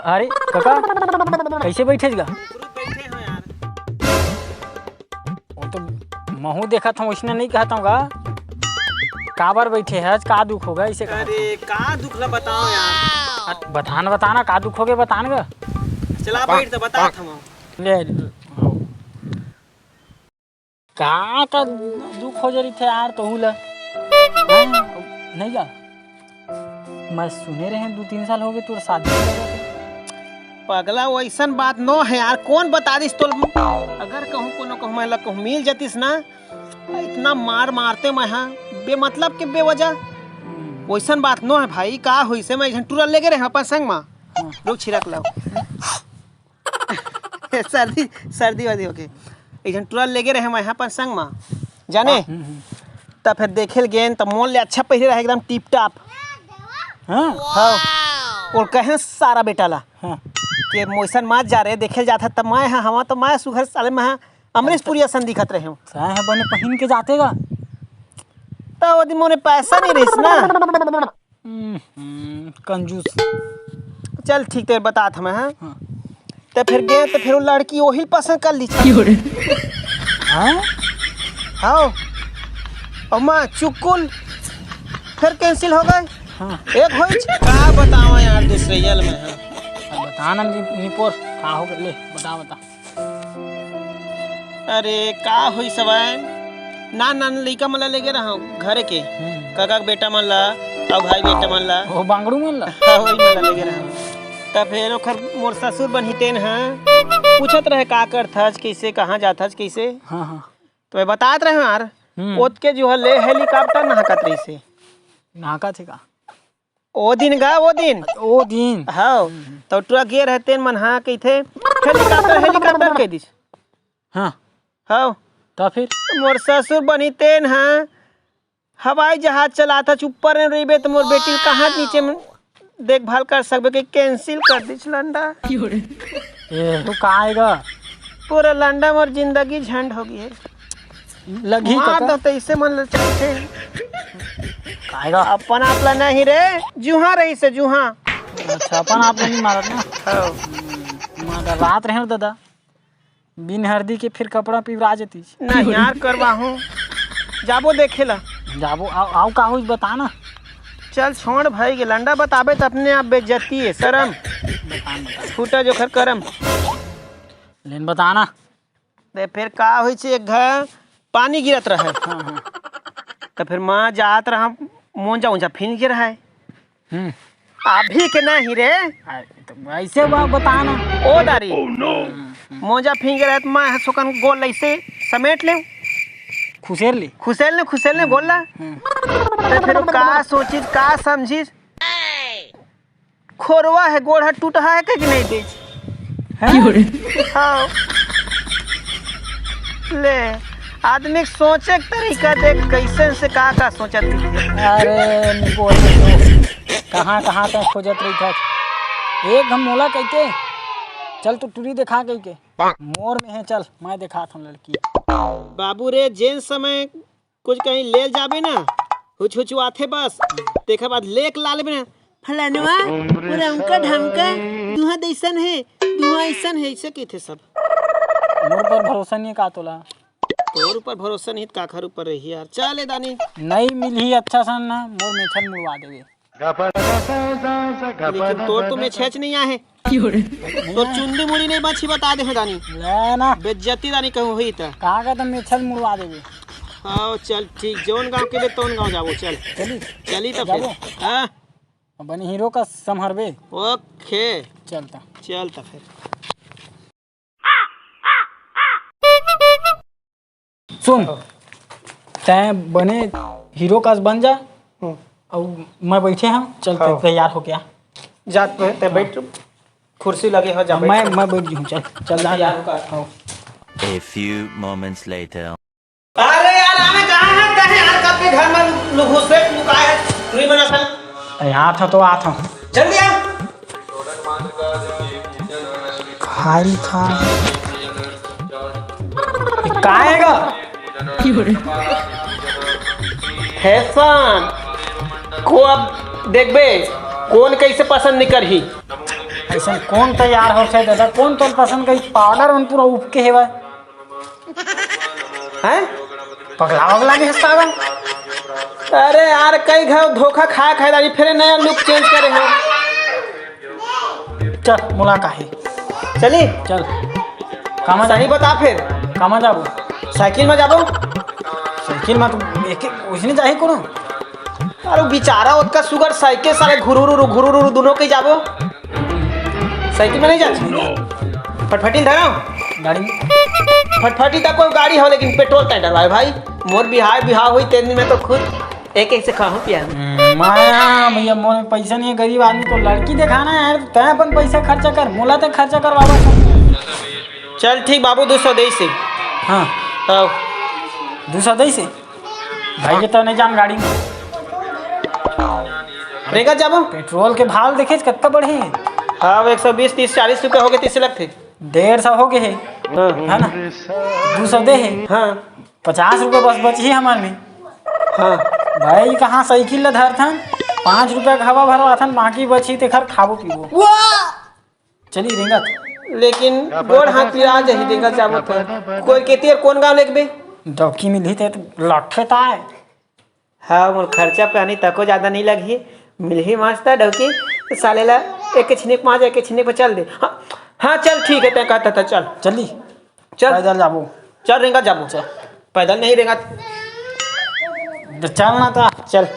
अरे काका कैसे बैठे गा? वो तो महू देखा था वैसने नहीं कहता हूँ गा। काबर बैठे है? का दुख होगा इसे? अरे का दुख ला बताओ यार। बताना का दुख हो गया बतान गा। चला बैठ तो बता हम। ले का दुख हो जरी थे यार तो हुला नहीं गा। मैं सुने रहे 2-3 साल हो गए तोर शादी हो गया। पगला वैसन बात नो है यार, कौन बता दिस तो। अगर कहूँ कोनो कहूँ मैं कहूँ मिल जातीस ना, इतना मार मारते मैं हाँ बेमतलब के बेवजह। वैसन बात नो है भाई। का हुई से मैं टूरा लेके रहे अपन संग में लोग छिड़क लो सर्दी वादी होके एक टूरा लेके रहे मैं अपन संग में जाने। तब फिर देखे गए तब मोल ले अच्छा पहले रहे एकदम टिप टाप। हाँ और कहे सारा बेटा ला कि मोसन मात जा रहे देखे जाता तब मैं हाँ हवा तो मैं सुघर साले में हाँ अमरीश पुरी असन दिखत रहे हूँ। बने पहन के जाते गा तो वो दिन मोने पैसा नहीं रहीस ना। कंजूस। चल ठीक तेरे बता था मैं हाँ। तो फिर गए तो फिर वो लड़की वही पसंद कर ली। हाँ और मैं चुकुल फिर कैंसिल हो गए। एक होई का बताओ यार दूसरे यल में है। बता ना निपोर का हो गए ले बता। अरे का होई सब ना लड़का मला लेके रहा हूँ घरे के काका बेटा मन ला और भाई बेटा मन ला वो बांगड़ू मन ला वही मला लेके रहा हूँ। तब फिर ओखर मोर ससुर बनहितेन है पूछत रहे का करथस कैसे कहाँ जाथस कैसे। तो मैं बतात रहे यार ओत के जो है ले हेलीकॉप्टर नहाकत रही से नहाका थे का ओ दिन हाँ तो टूरा गे रहते मन हाँ कही थे हेलीकॉप्टर कह दिस। हाँ तो फिर मोर ससुर बनितेन हाँ हवाई जहाज चलाता ऊपर नहीं रही तो मोर बेटी कहाँ नीचे में देखभाल कर सकबे कि कैंसिल कर दिस लंडा। ये तो का आएगा पूरा लंडा मोर जिंदगी झंड हो गई है लगी तो ऐसे मन चलते आएगा अपन आपला नहीं रे जुहा रही से जुहा। अच्छा अपन आप नहीं मारत ना रात रहे दादा बिन हरदी के फिर कपड़ा पिवरा जती ना यार करवा हूँ जाबो देखेला जाबो आओ का हो बता ना। चल छोड़ भाई के लंडा बताबे तो अपने आप बेइज्जती है शर्म फूटा जो खर करम लेन बताना। तो फिर का हुई से एक घर पानी गिरत रहे तो फिर माँ जात रहा मोंजा ऊंचा फिन गिर है अभी के नहीं रे तो ऐसे बताना ओ दारी मोजा फिन गिर है तो मैं सुकन गोल ऐसे समेट ले खुसेल ने गोला। तो फिर का सोची का समझी खोरवा है गोड़ टूटा है कि नहीं दे हाँ ले आदमी सोचे तरीका देख कैसे से का सोचत थी। अरे निपोल कहाँ तक खोजत रही था एक हम मोला कहते चल तू टूरी दिखा कही के मोर में है चल मैं दिखाता हूँ लड़की। बाबू रे जेन समय कुछ कहीं ले जाबे ना हुचुआथे बस देखा बाद लेक लाल में फलानवा पूरा उनका ढंका दुहा दैसन है दुहा ऐसन है ऐसे कहते सब। मोर पर भरोसा नहीं का तोला तोर ऊपर भरोसा नहीं काखर ऊपर रही यार। चल दानी नहीं मिली अच्छा सन ना मोर मेछन मुड़वा देवे लेकिन तोर तो में छेच नहीं आए तो चुंदी मुड़ी नहीं बाछी बता दे दानी लेना बेइज्जती दानी कहूँ हुई तो कहाँ का तो मेछन मुड़वा देवे। हाँ चल ठीक जोन गांव के बे तोन गांव जाबो चल चली तो फिर हाँ बने हीरो का संभरबे ओके चल तो फिर सुन तै बने हीरो का बन जा और मैं बैठे हैं चल तैयार हो गया जात पे ते बैठ कुर्सी लगे हो जा मैं बैठ गई हूँ चल तैयार A few moments later. अरे यार आने कहाँ है यार कब के घर में लोग घुसे लुकाए है नहीं बना सल यहाँ था तो आता हूँ जल्दी आ खाली था काएगा फैशन को अब देखबे कौन कैसे पसंद नहीं करही ऐसा कौन तैयार हो से दादा कौन तो पसंद कई पाउडर में पूरा उपके हेवा हैं? पगला वगला के हस्तावन अरे यार कई घाव धोखा खाए खाए दानी फिर नया लुक चेंज करे हो। चल मुलाकात है चली चल कामा सही बता फिर कामा जाबो साइकिल में जाबो। साइकिल में तो एक उसने जाही कोनो अरे बेचारा उसका शुगर साइकिल सारे घुरुरु दोनों के जाबो साइकिल में नहीं जा फटफटी धरो गाड़ी में फटफटी तक कोई गाड़ी हो लेकिन पेट्रोल तय डरवाए भाई मोर बिहार हुई 3 दिन में तो खुद एक से खाऊं पिया माया भैया मोर में पैसा नहीं है गरीब आदमी को लड़की दिखाना है यार तय अपन पैसा खर्चा कर मोला तक खर्चा कर बाबा चल ठीक बाबू 200 दे से। हाँ हाँ 200 दे से भाई के तो नहीं जान गाड़ी में रेगा जाबो पेट्रोल के भाव देखे कितना बढ़े हैं हाँ 120 30 40 रुपये हो गए 30 लगते 150 हो गए है हाँ है ना 200 दे है हाँ 50 रुपये बस बची है हमारे में हाँ भाई कहाँ साइकिल ला धर था 5 रुपया का हवा भरवा था बाकी बची ते खर खाबो पीबो चली रेंगत लेकिन गोड़ हाथ पिरा जाही देगा जाबो तो कोई केती कौन गांव लेके डौकी मिली थे तो लट्ठे ताए हाँ मोर खर्चा पानी तको ज्यादा नहीं लगी मिल ही मस्त डौकी तो साले ला एक छिनिक मार एक छिनिक पे चल दे। हाँ हाँ चल ठीक है तय कहता था चल चली चल पैदल जाबो चल रेंगा जाबो चल पैदल नहीं रेंगा तो चलना था चल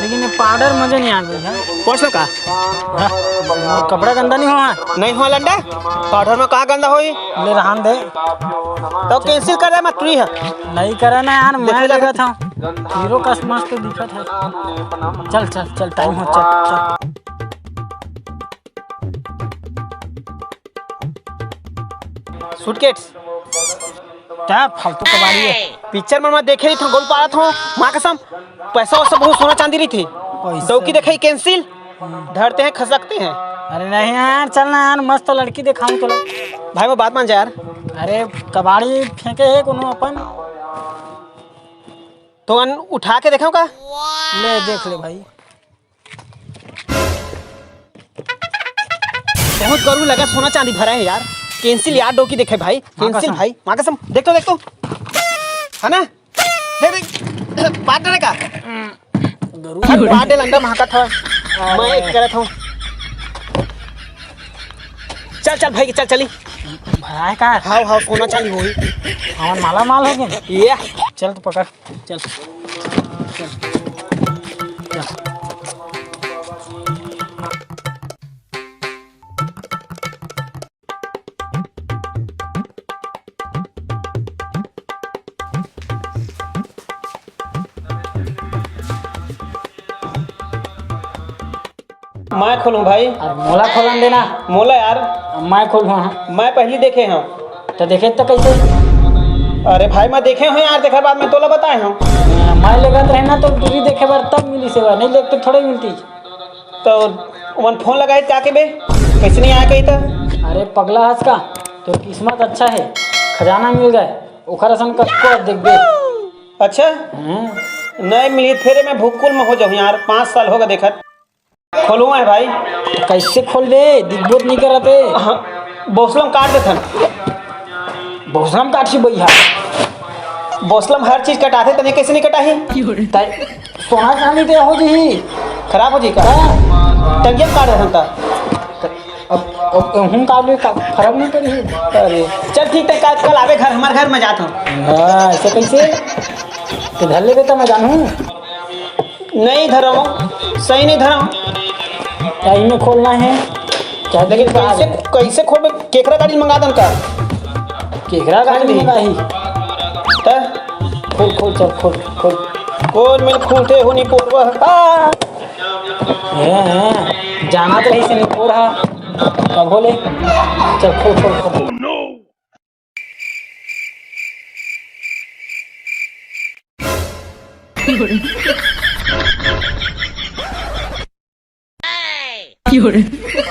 लेकिन ये पाउडर मजे नहीं आ गई है पहुँच का कपड़ा गंदा नहीं हुआ नहीं हुआ लंडा पाउडर में कहाँ गंदा होई ले रहन दे तो कैंसिल कर रहा मत तुरी है नहीं करे ना यार मैं लगा था हीरो का मस्त दिखत है चल चल चल टाइम हो चल चल सूटकेस क्या फालतू कबाड़ी है पिक्चर में मैं देखे रही था गोल पारा था माँ कसम पैसा वैसा बहुत सोना चांदी रही थी चौकी देखी कैंसिल धरते हैं खसकते हैं। अरे नहीं यार चल ना यार मस्त लड़की दिखाऊं तो भाई वो बात मान जा यार अरे कबाड़ी फेंके है कोनो अपन तो अन उठा के देखाऊं का ले देख ले भाई बहुत गरू लगा सोना चांदी भरा है यार कैंसिल यार डोकी देखे भाई कैंसिल भाई माँ कसम देख तो है ना देख बात का बाटे लंडा महाका था मैं एक करत हूँ चल चल भाई चल चली भराए का हाँ हाँ सोना चांदी वही हमार माला माल हो गए ये चल तो पकड़ चल चल चल मैं खोलूं भाई अरे मोला खोलन देना मोला यार मैं खोलूँ हाँ मैं पहली देखे हूँ तो देखे तो कैसे अरे भाई मैं देखे हूँ यार देखा बाद में तोला बताए हूँ मैं लगत रहना तो दूरी देखे बार तब मिली सेवा नहीं देख तो थोड़ी मिलती तो वन फोन लगाए जाके बे कैसे नहीं आया कहीं तो अरे पगला हंस का तो किस्मत अच्छा है खजाना मिल गए ओखर असन कसको देख दे अच्छा नहीं मिली फिर मैं भूकुल में हो जाऊँ यार 5 साल होगा देखा खोलूँ मैं भाई तो कैसे खोल दे दिग्बोध नहीं करते हाँ बोसलम काट देथन भोसलम काट सी भैया बोसलम हर चीज कटाते तने कैसे नहीं कटाही सोना चांदी दे हो जी खराब हो जी का टंगिया काट देथन ता अब हम काबले खराब नहीं करी अरे चल ठीक है कल आवे घर हमारे घर में जाता हूँ ऐसे कैसे तो धर ले देता मैं जानूँ नहीं धरा सही नहीं धरा टाइम में खोलना है क्या लेकिन कैसे कैसे खोल केकरा गाड़ी मंगा दन का केकरा गाड़ी में ही खोल खोल चल खोल खोल खोल मिल खूंटे होनी पोरवा जाना तो रही से नहीं हो रहा कब बोले चल खोल खोल खोल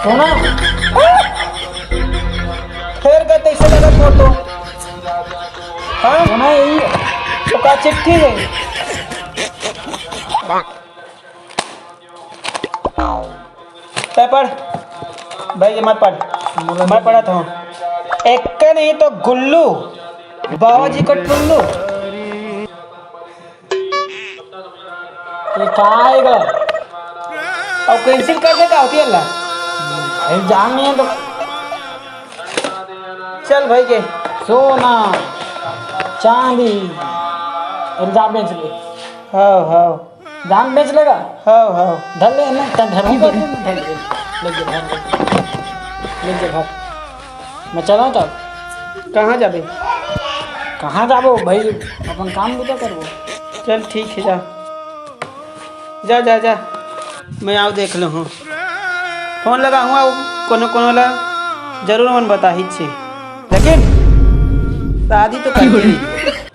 सोना फिर कहते ऐसे लगा फोटो हाँ सोना यही तो का चिट्ठी है तय पढ़ भाई ये मत पढ़ मैं पढ़ा था एक नहीं तो गुल्लू बाबा जी का टुल्लू ये का आएगा और कैंसिल कर दे का होती है अल्लाह एग्जाम नहीं है तो चल भाई के सोना चांदी एग्जाम बेच ले हाँ जान बेच लेगा हाँ धर ले ना धर ले घर मैं चला तब कहाँ जाबे कहाँ जाबो भाई अपन काम भी तो करबो चल ठीक है जा जा जा जा मैं आओ देख लो हूँ फोन लगा हुआ कोनो कोनो ला जरूर मन बता ही छे लेकिन शादी तो कर